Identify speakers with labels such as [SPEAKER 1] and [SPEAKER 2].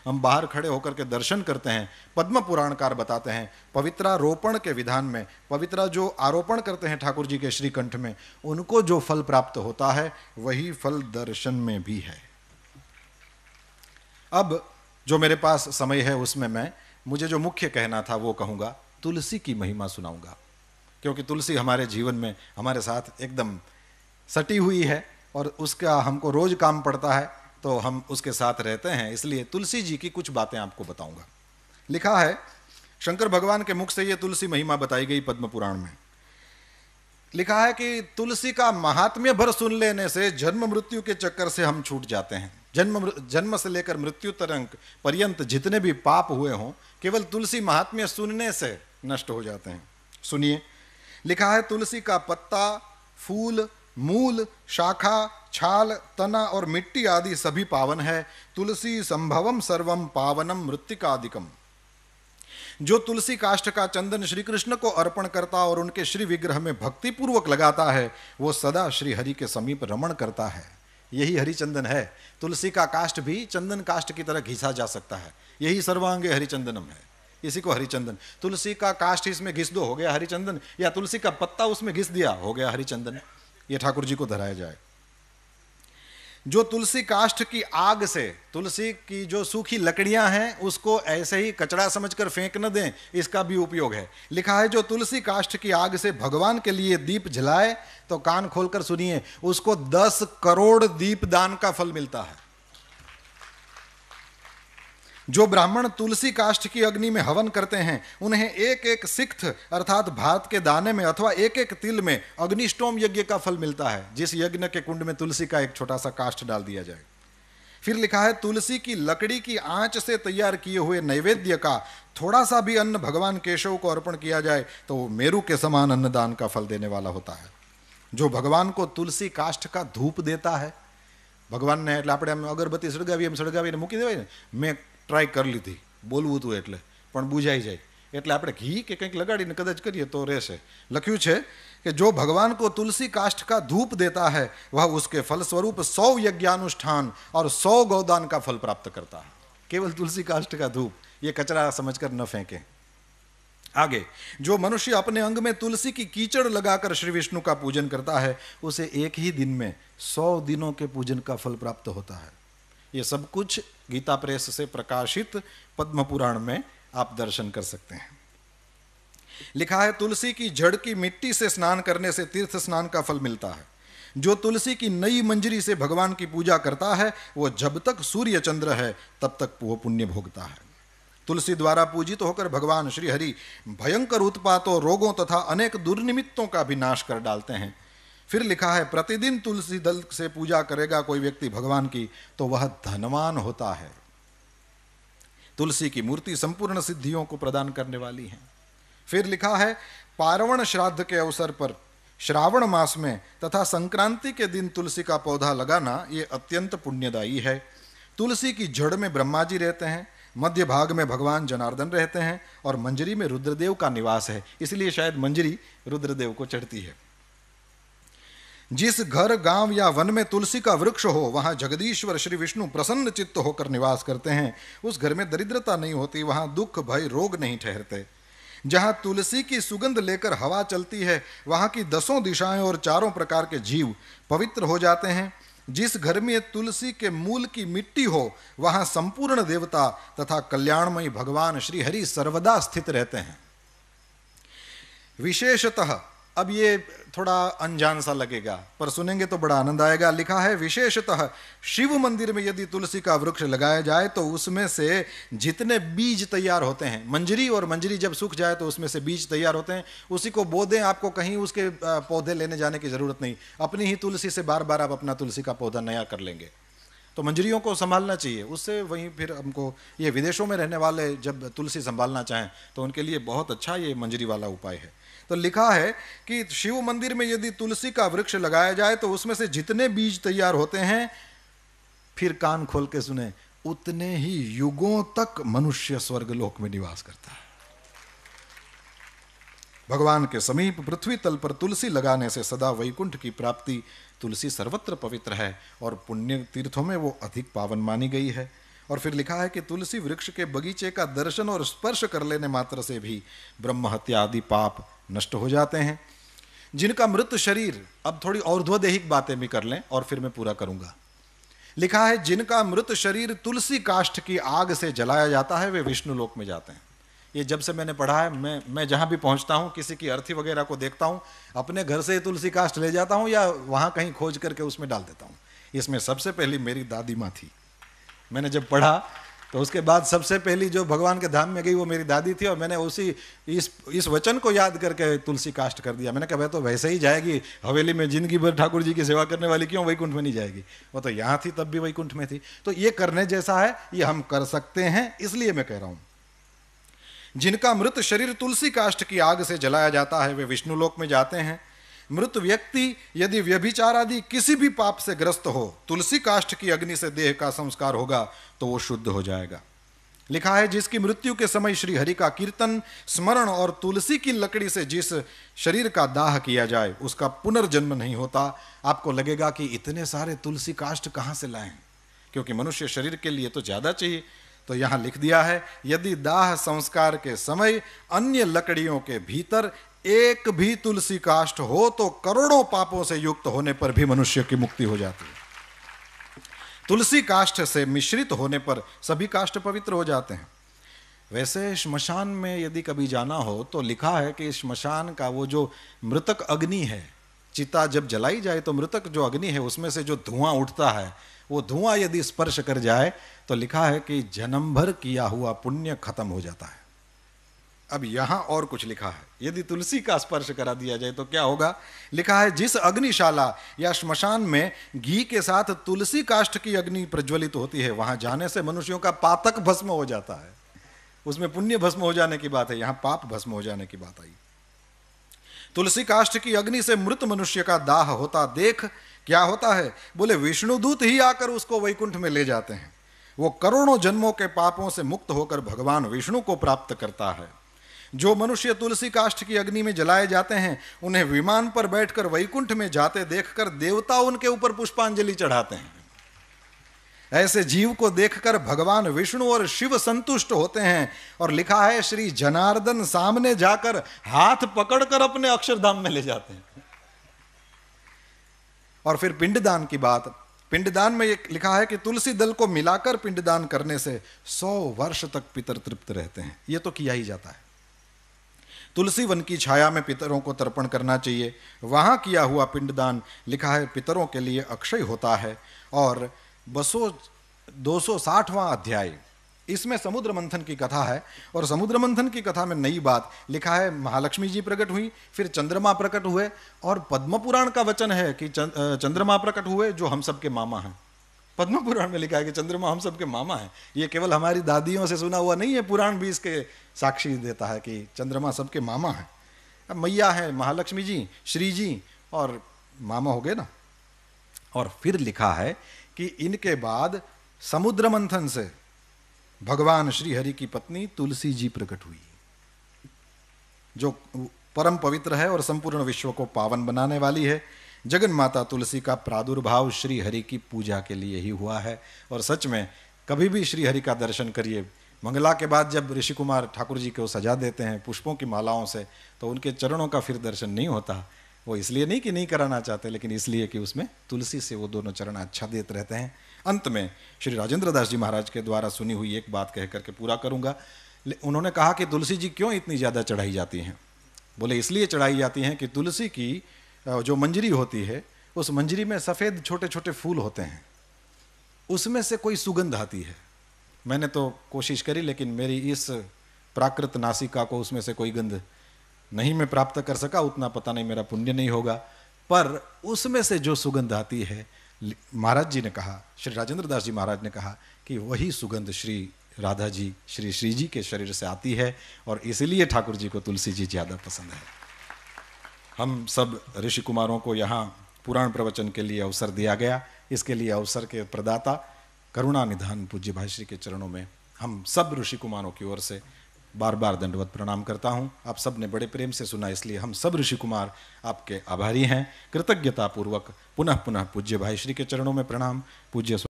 [SPEAKER 1] हम बाहर खड़े होकर के दर्शन करते हैं। पद्म पुराणकार बताते हैं पवित्रारोपण के विधान में, पवित्रा जो आरोपण करते हैं ठाकुर जी के श्रीकंठ में, उनको जो फल प्राप्त होता है वही फल दर्शन में भी है। अब जो मेरे पास समय है उसमें मुझे जो मुख्य कहना था वो कहूँगा, तुलसी की महिमा सुनाऊंगा, क्योंकि तुलसी हमारे जीवन में हमारे साथ एकदम सटी हुई है और उसका हमको रोज काम पड़ता है, तो हम उसके साथ रहते हैं, इसलिए तुलसी जी की कुछ बातें आपको बताऊंगा। लिखा है शंकर भगवान के मुख से ये तुलसी महिमा बताई गई पद्म पुराण में। लिखा है कि तुलसी का महात्म्य भर सुन लेने से जन्म मृत्यु के चक्कर से हम छूट जाते हैं। जन्म से लेकर मृत्यु पर्यंत जितने भी पाप हुए हों केवल तुलसी महात्म्य सुनने से नष्ट हो जाते हैं। सुनिए, लिखा है तुलसी का पत्ता, फूल, मूल, शाखा, छाल, तना और मिट्टी आदि सभी पावन है। तुलसी संभवम सर्वम पावनम मृत्तिकादिकम। जो तुलसी काष्ठ का चंदन श्री कृष्ण को अर्पण करता और उनके श्री विग्रह में भक्ति पूर्वक लगाता है वो सदा श्री हरि के समीप रमण करता है। यही हरिचंदन है। तुलसी का काष्ठ भी चंदन काष्ठ की तरह घिसा जा सकता है, यही सर्वांगे हरिचंदनम है, इसी को हरिचंदन। तुलसी का काष्ठ इसमें घिस दो, हो गया हरिचंदन, या तुलसी का पत्ता उसमें घिस दिया, हो गया हरिचंदन। ये ठाकुर जी को धराया जाए। जो तुलसी काष्ठ की आग से, तुलसी की जो सूखी लकड़ियां हैं उसको ऐसे ही कचरा समझकर फेंक न दें, इसका भी उपयोग है। लिखा है जो तुलसी काष्ठ की आग से भगवान के लिए दीप जलाए, तो कान खोलकर सुनिए, उसको 10 करोड़ दीप दान का फल मिलता है। जो ब्राह्मण तुलसी काष्ठ की अग्नि में हवन करते हैं उन्हें एक एक सिक्त अर्थात भात के दाने में अथवा एक एक तिल में अग्निष्टोम यज्ञ का फल मिलता है, जिस यज्ञ के कुंड में तुलसी का एक छोटा सा काष्ठ डाल दिया जाए। फिर लिखा है तुलसी की लकड़ी की आंच से तैयार किए हुए नैवेद्य का थोड़ा सा भी अन्न भगवान केशव को अर्पण किया जाए तो वो मेरु के समान अन्नदान का फल देने वाला होता है। जो भगवान को तुलसी काष्ठ का धूप देता है, भगवान ने એટલે આપણે અગરબત્તી સળગાવી એમ સળગાવીને મૂકી દેવાય ને, મેં ટ્રાય કરી લીધી બોલવું હતું એટલે પણ બુજાઈ જાય, એટલે આપણે ઘી કે કંઈક લગાડીને કદાચ કરીએ તો રહેશે। લખ્યું છે कि जो भगवान को तुलसी काष्ठ का धूप देता है वह उसके फलस्वरूप 100 यज्ञानुष्ठान और 100 गौदान का फल प्राप्त करता है। केवल तुलसी काष्ठ का धूप, ये कचरा समझकर न फेंकें। आगे, जो मनुष्य अपने अंग में तुलसी की कीचड़ लगाकर श्री विष्णु का पूजन करता है उसे एक ही दिन में 100 दिनों के पूजन का फल प्राप्त होता है। ये सब कुछ गीता प्रेस से प्रकाशित पद्म पुराण में आप दर्शन कर सकते हैं। लिखा है तुलसी की जड़ की मिट्टी से स्नान करने से तीर्थ स्नान का फल मिलता है। जो तुलसी की नई मंजरी से भगवान की पूजा करता है वो जब तक सूर्य चंद्र है तब तक वो पुण्य भोगता है। तुलसी द्वारा पूजित होकर भगवान श्री हरि भयंकर उत्पातों, रोगों तथा अनेक दुर्निमित्तों का भी नाश कर डालते हैं। फिर लिखा है प्रतिदिन तुलसी दल से पूजा करेगा कोई व्यक्ति भगवान की तो वह धनवान होता है। तुलसी की मूर्ति संपूर्ण सिद्धियों को प्रदान करने वाली है। फिर लिखा है पार्वण श्राद्ध के अवसर पर श्रावण मास में तथा संक्रांति के दिन तुलसी का पौधा लगाना ये अत्यंत पुण्यदायी है। तुलसी की जड़ में ब्रह्मा जी रहते हैं, मध्य भाग में भगवान जनार्दन रहते हैं और मंजरी में रुद्रदेव का निवास है, इसलिए शायद मंजरी रुद्रदेव को चढ़ती है। जिस घर, गांव या वन में तुलसी का वृक्ष हो वहां जगदीश्वर श्री विष्णु प्रसन्न चित्त होकर निवास करते हैं। उस घर में दरिद्रता नहीं होती, वहां दुख, भय, रोग नहीं ठहरते। जहां तुलसी की सुगंध लेकर हवा चलती है वहां की 10 दिशाएं और 4 प्रकार के जीव पवित्र हो जाते हैं। जिस घर में तुलसी के मूल की मिट्टी हो वहां संपूर्ण देवता तथा कल्याणमयी भगवान श्री हरि सर्वदा स्थित रहते हैं। विशेषतः, अब ये थोड़ा अनजान सा लगेगा पर सुनेंगे तो बड़ा आनंद आएगा। लिखा है विशेषतः शिव मंदिर में यदि तुलसी का वृक्ष लगाया जाए तो उसमें से जितने बीज तैयार होते हैं, मंजरी और मंजरी जब सूख जाए तो उसमें से बीज तैयार होते हैं, उसी को बो दें, आपको कहीं उसके पौधे लेने जाने की जरूरत नहीं। अपनी ही तुलसी से बार बार आप अपना तुलसी का पौधा नया कर लेंगे। तो मंजरियों को संभालना चाहिए, उससे वहीं फिर हमको, ये विदेशों में रहने वाले जब तुलसी संभालना चाहें तो उनके लिए बहुत अच्छा ये मंजरी वाला उपाय है। तो लिखा है कि शिव मंदिर में यदि तुलसी का वृक्ष लगाया जाए तो उसमें से जितने बीज तैयार होते हैं, फिर कान खोल के सुने, उतने ही युगों तक मनुष्य स्वर्गलोक में निवास करता है। भगवान के समीप पृथ्वी तल पर तुलसी लगाने से सदा वैकुंठ की प्राप्ति। तुलसी सर्वत्र पवित्र है और पुण्य तीर्थों में वो अधिक पावन मानी गई है। और फिर लिखा है कि तुलसी वृक्ष के बगीचे का दर्शन और स्पर्श कर लेने मात्र से भी ब्रह्म हत्या आदि पाप नष्ट हो जाते हैं। जिनका मृत शरीर, अब थोड़ी और्ध्वदेहिक बातें भी कर लें और फिर मैं पूरा करूंगा। लिखा है जिनका मृत शरीर तुलसी काष्ठ की आग से जलाया जाता है वे विष्णु लोक में जाते हैं। ये जब से मैंने पढ़ा है, मैं जहां भी पहुंचता हूं, किसी की अर्थी वगैरह को देखता हूं, अपने घर से तुलसी काष्ठ ले जाता हूं या वहां कहीं खोज करके उसमें डाल देता हूं। इसमें सबसे पहली मेरी दादी माँ थी। मैंने जब पढ़ा तो उसके बाद सबसे पहली जो भगवान के धाम में गई वो मेरी दादी थी, और मैंने उसी इस वचन को याद करके तुलसी काष्ठ कर दिया। मैंने कहा भाई तो वैसे ही जाएगी, हवेली में जिंदगी भर ठाकुर जी की सेवा करने वाली क्यों वैकुंठ में नहीं जाएगी? वो तो यहाँ थी तब भी वैकुंठ में थी। तो ये करने जैसा है, ये हम कर सकते हैं, इसलिए मैं कह रहा हूं जिनका मृत शरीर तुलसी काष्ठ की आग से जलाया जाता है वे विष्णु लोक में जाते हैं। मृत व्यक्ति यदि व्यभिचार आदि किसी भी पाप से ग्रस्त हो, तुलसी काष्ठ की अग्नि से देह का संस्कार होगा तो वो शुद्ध हो जाएगा। लिखा है जिसकी मृत्यु के समय श्री हरि का कीर्तन, स्मरण और तुलसी की लकड़ी से जिस शरीर का दाह किया जाए उसका पुनर्जन्म नहीं होता। आपको लगेगा कि इतने सारे तुलसी काष्ठ कहां से लाएं, क्योंकि मनुष्य शरीर के लिए तो ज्यादा चाहिए। तो यहां लिख दिया है यदि दाह संस्कार के समय अन्य लकड़ियों के भीतर एक भी तुलसी काष्ठ हो तो करोड़ों पापों से युक्त होने पर भी मनुष्य की मुक्ति हो जाती है। तुलसी काष्ठ से मिश्रित होने पर सभी काष्ठ पवित्र हो जाते हैं। वैसे श्मशान में यदि कभी जाना हो तो लिखा है कि श्मशान का वो जो मृतक अग्नि है, चिता जब जलाई जाए तो मृतक जो अग्नि है उसमें से जो धुआं उठता है, वो धुआं यदि स्पर्श कर जाए तो लिखा है कि जन्म भर किया हुआ पुण्य खत्म हो जाता है। अब यहां और कुछ लिखा है, यदि तुलसी का स्पर्श करा दिया जाए तो क्या होगा। लिखा है जिस अग्निशाला या श्मशान में घी के साथ तुलसी काष्ठ की अग्नि प्रज्वलित होती है वहां जाने से मनुष्यों का पातक भस्म हो जाता है। उसमें पुण्य भस्म हो जाने की बात है, यहां पाप भस्म हो जाने की बात आई। तुलसी काष्ठ की अग्नि से मृत मनुष्य का दाह होता देख क्या होता है, बोले विष्णुदूत ही आकर उसको वैकुंठ में ले जाते हैं। वो करोड़ों जन्मों के पापों से मुक्त होकर भगवान विष्णु को प्राप्त करता है। जो मनुष्य तुलसी काष्ठ की अग्नि में जलाए जाते हैं उन्हें विमान पर बैठकर वैकुंठ में जाते देखकर देवता उनके ऊपर पुष्पांजलि चढ़ाते हैं। ऐसे जीव को देखकर भगवान विष्णु और शिव संतुष्ट होते हैं, और लिखा है श्री जनार्दन सामने जाकर हाथ पकड़कर अपने अक्षरधाम में ले जाते हैं। और फिर पिंडदान की बात, पिंडदान में लिखा है कि तुलसी दल को मिलाकर पिंडदान करने से 100 वर्ष तक पितर तृप्त रहते हैं। यह तो किया ही जाता है। तुलसी वन की छाया में पितरों को तर्पण करना चाहिए। वहां किया हुआ पिंडदान लिखा है पितरों के लिए अक्षय होता है। और 260वां अध्याय, इसमें समुद्र मंथन की कथा है। और समुद्र मंथन की कथा में नई बात लिखा है, महालक्ष्मी जी प्रकट हुई, फिर चंद्रमा प्रकट हुए, और पद्म पुराण का वचन है कि चंद्रमा प्रकट हुए जो हम सबके मामा हैं। पद्म पुराण में लिखा है कि चंद्रमा हम सबके मामा हैं। ये केवल हमारी दादियों से सुना हुआ नहीं है, पुराण भी इसके साक्षी देता है कि चंद्रमा सबके मामा हैं। अब मैया है महालक्ष्मी जी, श्री जी, और मामा हो गए ना। और फिर लिखा है कि इनके बाद समुद्र मंथन से भगवान श्री हरि की पत्नी तुलसी जी प्रकट हुई, जो परम पवित्र है और संपूर्ण विश्व को पावन बनाने वाली है। जगन माता तुलसी का प्रादुर्भाव श्री हरि की पूजा के लिए ही हुआ है। और सच में कभी भी श्री हरि का दर्शन करिए, मंगला के बाद जब ऋषि कुमार ठाकुर जी को सजा देते हैं पुष्पों की मालाओं से, तो उनके चरणों का फिर दर्शन नहीं होता। वो इसलिए नहीं कि नहीं कराना चाहते, लेकिन इसलिए कि उसमें तुलसी से वो दोनों चरण अच्छा देते रहते हैं। अंत में श्री राजेंद्र दास जी महाराज के द्वारा सुनी हुई एक बात कह करके पूरा करूंगा। उन्होंने कहा कि तुलसी जी क्यों इतनी ज़्यादा चढ़ाई जाती हैं। बोले इसलिए चढ़ाई जाती हैं कि तुलसी की जो मंजरी होती है, उस मंजरी में सफ़ेद छोटे छोटे फूल होते हैं, उसमें से कोई सुगंध आती है। मैंने तो कोशिश करी, लेकिन मेरी इस प्राकृत नासिका को उसमें से कोई गंध नहीं मैं प्राप्त कर सका। उतना पता नहीं मेरा पुण्य नहीं होगा, पर उसमें से जो सुगंध आती है, महाराज जी ने कहा, श्री राजेंद्र दास जी महाराज ने कहा कि वही सुगंध श्री राधा जी, श्री श्री जी के शरीर से आती है, और इसलिए ठाकुर जी को तुलसी जी ज़्यादा पसंद है। हम सब ऋषि कुमारों को यहाँ पुराण प्रवचन के लिए अवसर दिया गया। इसके लिए अवसर के प्रदाता करुणा निधान पूज्य भाई श्री के चरणों में हम सब ऋषि कुमारों की ओर से बार बार दंडवत प्रणाम करता हूँ। आप सब ने बड़े प्रेम से सुना, इसलिए हम सब ऋषि कुमार आपके आभारी हैं। कृतज्ञता पूर्वक पुनः पुनः पूज्य भाई श्री के चरणों में प्रणाम। पूज्य